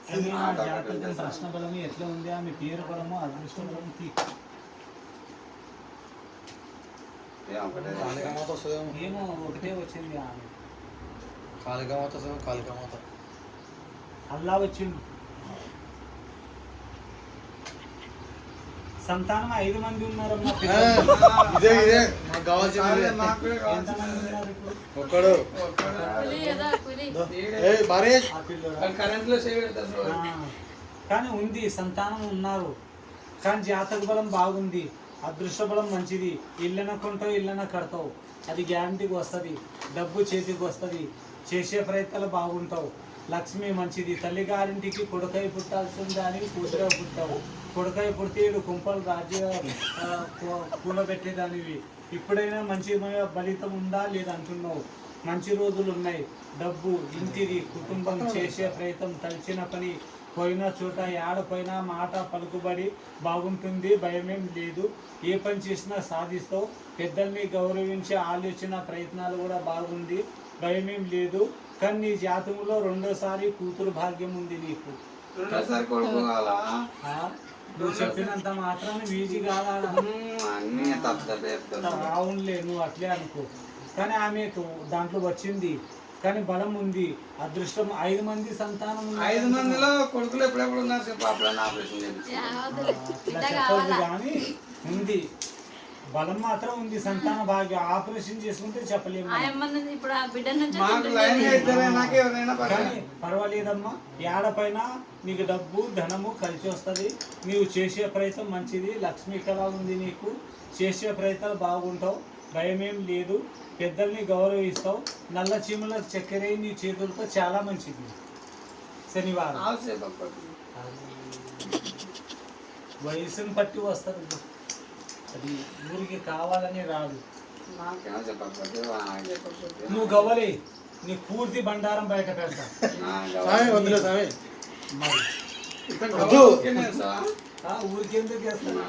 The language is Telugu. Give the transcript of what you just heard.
జాతకం ప్రశ్న బలము ఎట్లా ఉంది, ఆమె పేరు బలము అదృష్ట బలము ఏమో ఒకటే వచ్చింది. ఆమె కాళికామాత అల్లా వచ్చింది. సంతానం 5 మంది ఉన్నారమ్మా. ఎంతమంది ఉన్నారు ఇప్పుడు? కానీ ఉంది, సంతానం ఉన్నారు. కానీ జాతక బలం బాగుంది, అదృష్ట బలం మంచిది. ఇళ్ళన కొంటావు, ఇళ్ళన కడతావు, అది గ్యారంటీకి వస్తుంది. డబ్బు చేతికి వస్తుంది, చేసే ప్రయత్నాలు బాగుంటావు. లక్ష్మి మంచిది. తల్లి గారింటికి కొడుకై పుట్టాల్సింది అని కూతురే పుట్టావు. కొడుకై పుడితే ఏడు కుంపలు రాజ్య కూలబెట్టేదానివి. ఇప్పుడైనా మంచి ఫలితం ఉందా లేదంటున్నావు. మంచి రోజులు ఉన్నాయి. డబ్బు, ఇంటిది, కుటుంబం, చేసే ప్రయత్నం, తలిచిన పని, పోయిన చోట ఏడపోయినా మాట పలుకుబడి బాగుంటుంది. భయమేం లేదు. ఏ పని చేసినా సాధిస్తావు. పెద్దల్ని గౌరవించే ఆలోచన ప్రయత్నాలు కూడా బాగుంది. భయమేం లేదు. కానీ నీ జాతకంలో 2వసారి కూతురు భాగ్యం ఉంది. నీకు నువ్వు చెప్పినంత మాత్రాన్ని వీజీ కాదా? అవునులే, నువ్వు అట్లే అనుకో. కానీ ఆమెకు దాంట్లో వచ్చింది, కానీ బలం ఉంది, అదృష్టం. 5 మంది సంతానం, 5 మందిలో కొడుకులు ఎప్పుడెప్పుడు ఉన్నారు చెప్పు. చెప్పదు కానీ ఉంది, బలం మాత్రం ఉంది. సంతాన భాగ్యం. ఆపరేషన్ చేసుకుంటే చెప్పలేము. కానీ పర్వాలేదమ్మా. ఏడపైన నీకు డబ్బు ధనము కలిసి వస్తుంది. నీవు చేసే ప్రయత్నం మంచిది. లక్ష్మి ఇక్కడ ఉంది. నీకు చేసే ప్రయత్నాలు బాగుంటావు. భయమేం లేదు. పెద్దల్ని గౌరవిస్తావు. నల్ల చీమల చక్కెర నీ చేతులతో చాలా మంచిది. శనివారం వయసుని బట్టి వస్తుంది. అది ఊరికి కావాలని రాదు. నువ్వు గవ్వలే, నీ పూర్తి బండారం బయట పెడతా. ఊరికి ఎందుకు వేస్తున్నా?